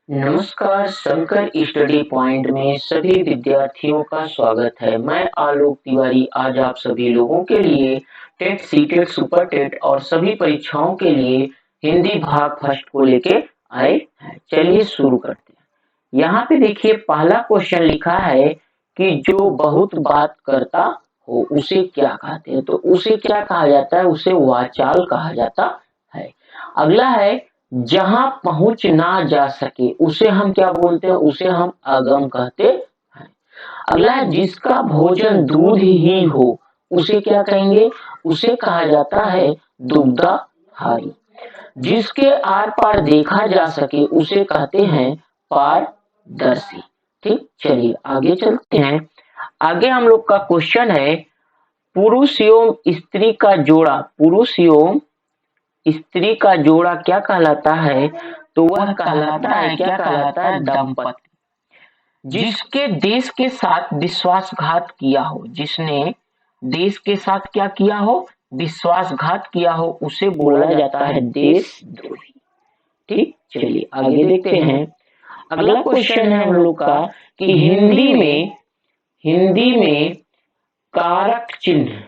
नमस्कार, Shankar study point में सभी विद्यार्थियों का स्वागत है। मैं आलोक तिवारी आज आप सभी लोगों के लिए टेट, सीटेट, सुपर टेट और सभी परीक्षाओं के लिए हिंदी भाग फर्स्ट को लेके आए हैं। चलिए शुरू करते हैं। यहाँ पे देखिए पहला क्वेश्चन लिखा है कि जो बहुत बात करता हो उसे क्या कहते हैं। तो उसे क्या कहा जाता है? उसे वाचाल कहा जाता है। अगला है जहां पहुंच ना जा सके उसे हम क्या बोलते हैं? उसे हम अगम कहते हैं। अगला है जिसका भोजन दूध ही हो उसे क्या कहेंगे? उसे कहा जाता है दुग्धाहारी। जिसके आर पार देखा जा सके उसे कहते हैं पारदर्शी। ठीक, चलिए आगे चलते हैं। आगे हम लोग का क्वेश्चन है पुरुष एवं स्त्री का जोड़ा, पुरुष एवं स्त्री का जोड़ा क्या कहलाता है? तो वह कहलाता है, क्या कहलाता है? दंपति। जिसके देश के साथ विश्वासघात किया हो, जिसने देश के साथ क्या किया हो? विश्वासघात किया हो, उसे बोला जाता है देशद्रोही। ठीक, चलिए आगे देखते हैं। अगला क्वेश्चन है हम लोग का कि हिंदी में कारक चिन्ह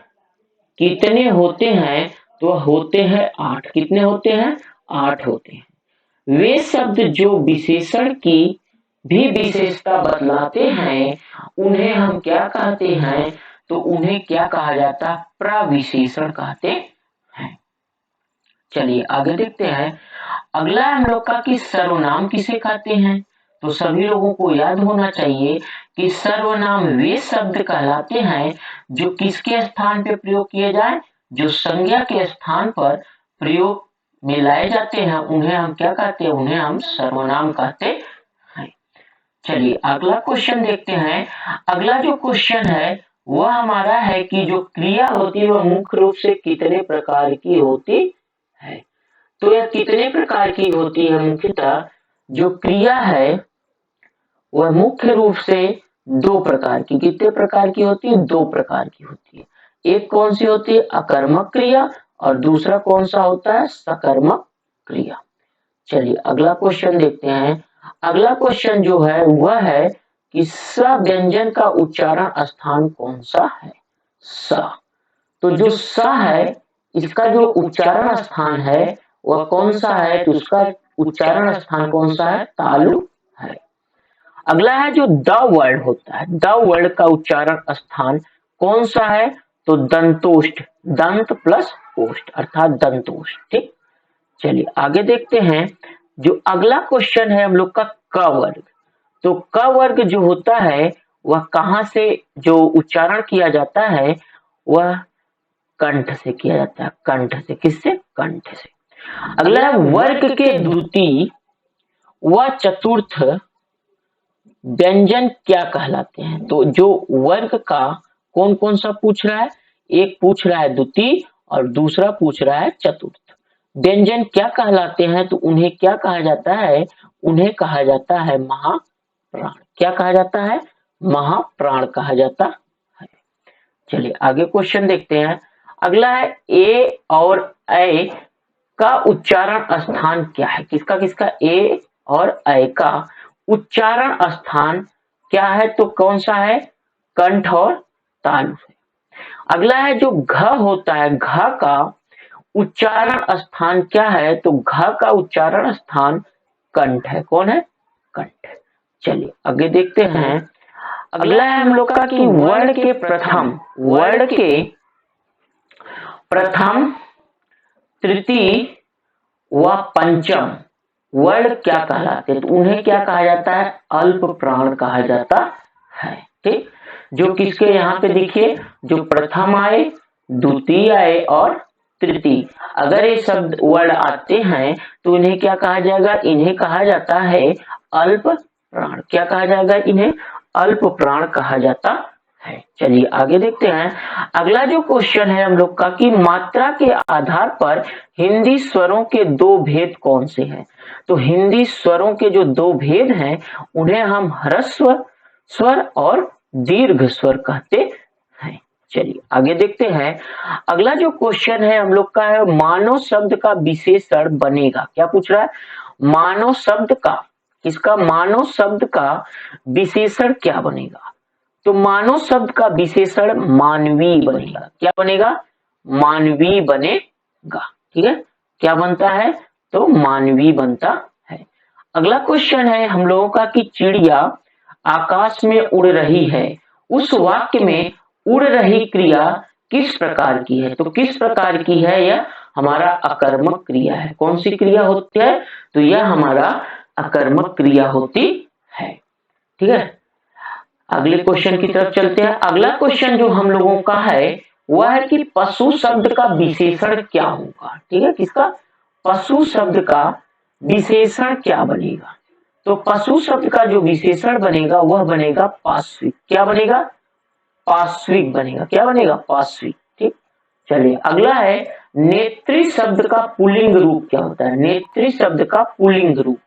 कितने होते हैं? तो होते हैं 8। कितने होते हैं? 8 होते हैं। वे शब्द जो विशेषण की भी विशेषता बतलाते हैं उन्हें हम क्या कहते हैं? तो उन्हें क्या कहा जाता है? प्रविशेषण कहते हैं। चलिए आगे देखते हैं। अगला हम लोग का कि सर्वनाम किसे कहते हैं? तो सभी लोगों को याद होना चाहिए कि सर्वनाम वे शब्द कहलाते हैं जो किसके स्थान पे प्रयोग किए जाए? जो संज्ञा के स्थान पर प्रयोग में लाए जाते हैं उन्हें हम क्या कहते हैं? उन्हें हम सर्वनाम कहते हैं। चलिए अगला क्वेश्चन देखते हैं। अगला जो क्वेश्चन है वह हमारा है कि जो क्रिया होती है वह मुख्य रूप से कितने प्रकार की होती है? तो यह कितने प्रकार की होती है? मुख्यतः जो क्रिया है वह मुख्य रूप से 2 प्रकार की। कितने प्रकार की होती है? 2 प्रकार की होती है। एक कौन सी होती है? अकर्मक क्रिया और दूसरा कौन सा होता है? सकर्मक क्रिया। चलिए अगला क्वेश्चन देखते हैं। अगला क्वेश्चन जो है वह है कि स व्यंजन का उच्चारण स्थान कौन सा है? स। तो जो स है इसका जो उच्चारण स्थान है वह कौन सा है? तो उसका उच्चारण स्थान कौन सा है? तालु है। अगला है जो द वर्ड होता है, द वर्ड का उच्चारण स्थान कौन सा है? तो दंतोष्ठ, दंत प्लस ओष्ठ अर्थात दंतोष्ठ। ठीक, चलिए आगे देखते हैं। जो अगला क्वेश्चन है हम लोग का क वर्ग। तो क वर्ग जो होता है वह कहां से जो उच्चारण किया जाता है वह कंठ से किया जाता है। कंठ से। किससे? कंठ से। अगला है वर्ग के द्वितीय व चतुर्थ व्यंजन क्या कहलाते हैं? तो जो वर्ग का कौन कौन सा पूछ रहा है? एक पूछ रहा है द्वितीय और दूसरा पूछ रहा है चतुर्थ। व्यंजन क्या कहलाते हैं? तो उन्हें क्या कहा जाता है? उन्हें कहा जाता है महाप्राण। क्या कहा जाता है? महाप्राण कहा जाता है। चलिए आगे क्वेश्चन देखते हैं। अगला है ए और ऐ का उच्चारण स्थान क्या है? किसका किसका? ए और ऐ का उच्चारण स्थान क्या है? तो कौन सा है? कंठ और तालु से। अगला है जो घ होता है, घ का उच्चारण स्थान क्या है? तो घ का उच्चारण स्थान कंठ है। कौन है? कंठ। चलिए आगे देखते हैं। अगला है हम लोग का कि वर्ण के प्रथम, वर्ण के प्रथम, तृतीय व पंचम वर्ण क्या कहलाते हैं? तो उन्हें क्या कहा जाता है? अल्प प्राण कहा जाता है। ठीक, जो किसके यहाँ पे देखिए जो प्रथम आए, द्वितीय आए और तृतीय, अगर ये शब्द वर्ण आते हैं तो इन्हें क्या कहा जाएगा? इन्हें कहा जाता है अल्प प्राण। क्या कहा जाएगा? इन्हें अल्प प्राण कहा जाता है। चलिए आगे देखते हैं। अगला जो क्वेश्चन है हम लोग का कि मात्रा के आधार पर हिंदी स्वरों के 2 भेद कौन से हैं? तो हिंदी स्वरों के जो 2 भेद हैं उन्हें हम ह्रस्व स्वर और दीर्घ स्वर कहते हैं। चलिए आगे देखते हैं। अगला जो क्वेश्चन है हम लोग का है मानव शब्द का विशेषण बनेगा। क्या पूछ रहा है? मानव शब्द का इसका मानव शब्द का विशेषण क्या बनेगा? तो मानव शब्द का विशेषण मानवीय बनेगा। क्या बनेगा? मानवीय बनेगा। ठीक है, क्या बनता है? तो मानवीय बनता है। अगला क्वेश्चन है हम लोगों का कि चिड़िया आकाश में उड़ रही है, उस वाक्य में उड़ रही क्रिया किस प्रकार की है? तो किस प्रकार की है? यह हमारा अकर्मक क्रिया है। कौन सी क्रिया होती है? तो यह हमारा अकर्मक क्रिया होती है। ठीक है, अगले क्वेश्चन की तरफ चलते हैं। अगला क्वेश्चन जो हम लोगों का है वह है कि पशु शब्द का विशेषण क्या होगा? ठीक है, किसका? पशु शब्द का विशेषण क्या बनेगा? तो पशु शब्द का जो विशेषण बनेगा वह बनेगा पार्श्विक। क्या बनेगा? पार्श्विक बनेगा। क्या बनेगा? पार्श्विक। ठीक, चलिए अगला है नेत्री शब्द का पुल्लिंग रूप क्या होता है? नेत्री शब्द का पुल्लिंग रूप,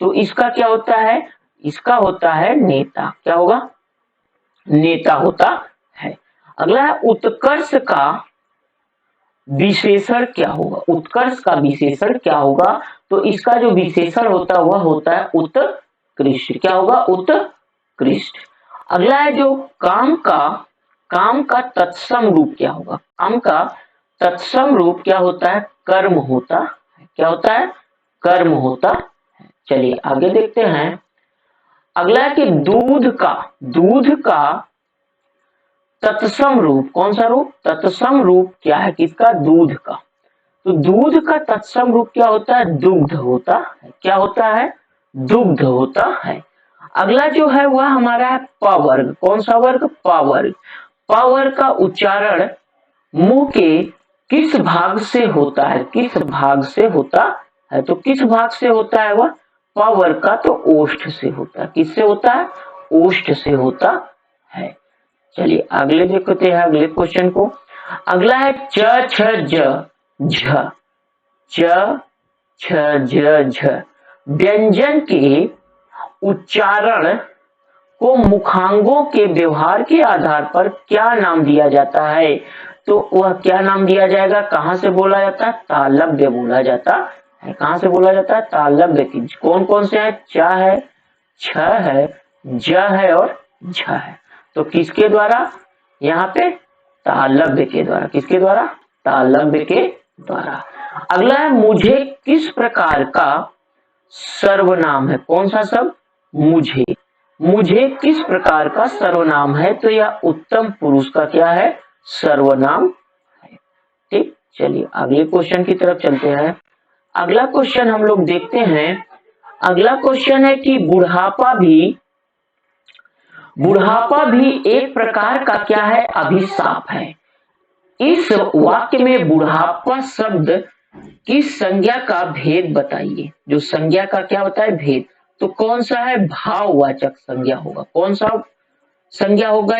तो इसका क्या होता है? इसका होता है नेता। क्या होगा? नेता होता है। अगला है उत्कर्ष का विशेषण क्या होगा? उत्कर्ष का विशेषण क्या होगा? तो इसका जो विशेषण होता है वह होता है उत्कृष्ट। क्या होगा? उत्कृष्ट। अगला है जो काम का तत्सम रूप क्या होगा? काम का तत्सम रूप क्या होता है? कर्म होता है। क्या होता है? कर्म होता है। चलिए आगे देखते हैं। अगला है कि दूध का तत्सम रूप, कौन सा रूप? तत्सम रूप क्या है किसका? दूध का। तो दूध का तत्सम रूप क्या होता है? दुग्ध होता है। क्या होता है? दुग्ध होता है। अगला जो है वह हमारा है पवर्ग। कौन सा वर्ग? पवर्ग। पवर्ग का उच्चारण मुंह के किस भाग से होता है? किस भाग से होता है? तो किस भाग से होता है वह? पवर्ग का तो ओष्ठ से होता है। किससे होता है? ओष्ठ से होता है। चलिए अगले देखते हैं अगले क्वेश्चन को। अगला है च छ ज झ, च छ ज झ व्यंजन के उच्चारण को मुखांगों के व्यवहार के आधार पर क्या नाम दिया जाता है? तो वह क्या नाम दिया जाएगा? कहां से बोला जाता है? तालव्य बोला जाता है। कहां से बोला जाता है? तालव्य की। कौन कौन से है? च है, छ है, ज है और झ है। तो किसके द्वारा? यहाँ पे तालव्य के द्वारा। किसके द्वारा? तालव्य के द्वारा। अगला है मुझे किस प्रकार का सर्वनाम है? कौन सा शब्द? मुझे किस प्रकार का सर्वनाम है? तो यह उत्तम पुरुष का क्या है? सर्वनाम है। ठीक, चलिए अगले क्वेश्चन की तरफ चलते हैं। अगला क्वेश्चन हम लोग देखते हैं। अगला क्वेश्चन है कि बुढ़ापा भी एक प्रकार का क्या है? अभिशाप है। इस वाक्य में बुढ़ापा शब्द की संज्ञा का भेद बताइए। जो संज्ञा का क्या होता है? भेद। तो कौन सा है? भाववाचक संज्ञा होगा। कौन सा संज्ञा होगा?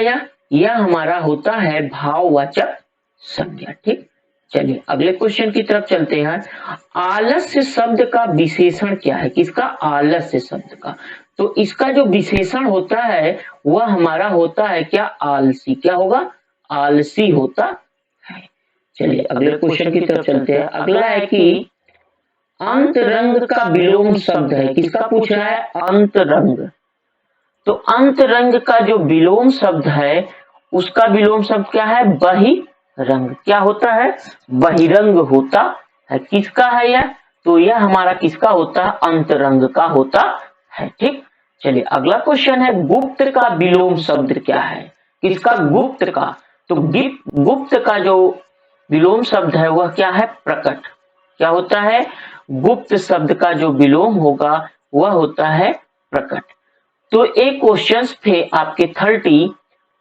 यह हमारा होता है भाववाचक संज्ञा। ठीक, चलिए अगले क्वेश्चन की तरफ चलते हैं। आलस्य शब्द का विशेषण क्या है? किसका? आलस्य शब्द का। तो इसका जो विशेषण होता है वह हमारा होता है क्या? आलसी। क्या होगा? आलसी होता है। चलिए अगले क्वेश्चन की तरफ चलते हैं। अगला है कि अंतरंग का विलोम शब्द है। किसका पूछ रहा है? अंतरंग। तो अंतरंग का जो विलोम शब्द है उसका विलोम शब्द क्या है? बहिरंग। क्या होता है? बहिरंग होता है। किसका है यह? तो यह हमारा किसका होता है? अंतरंग का होता है। ठीक, चलिए अगला क्वेश्चन है गुप्त का विलोम शब्द क्या है? किसका? गुप्त का। तो गुप्त का जो विलोम शब्द है वह क्या है? प्रकट। क्या होता है? गुप्त शब्द का जो विलोम होगा वह होता है प्रकट। तो एक क्वेश्चंस थे आपके 30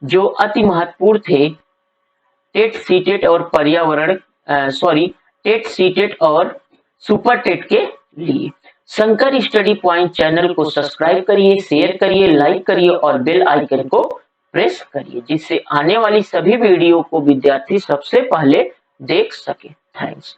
जो अति महत्वपूर्ण थे टेट सीटेट और पर्यावरण टेट सीटेट और सुपर टेट के लिए। शंकर स्टडी पॉइंट चैनल को सब्सक्राइब करिए, शेयर करिए, लाइक करिए और बेल आइकन को प्रेस करिए जिससे आने वाली सभी वीडियो को विद्यार्थी सबसे पहले देख सके। थैंक्स।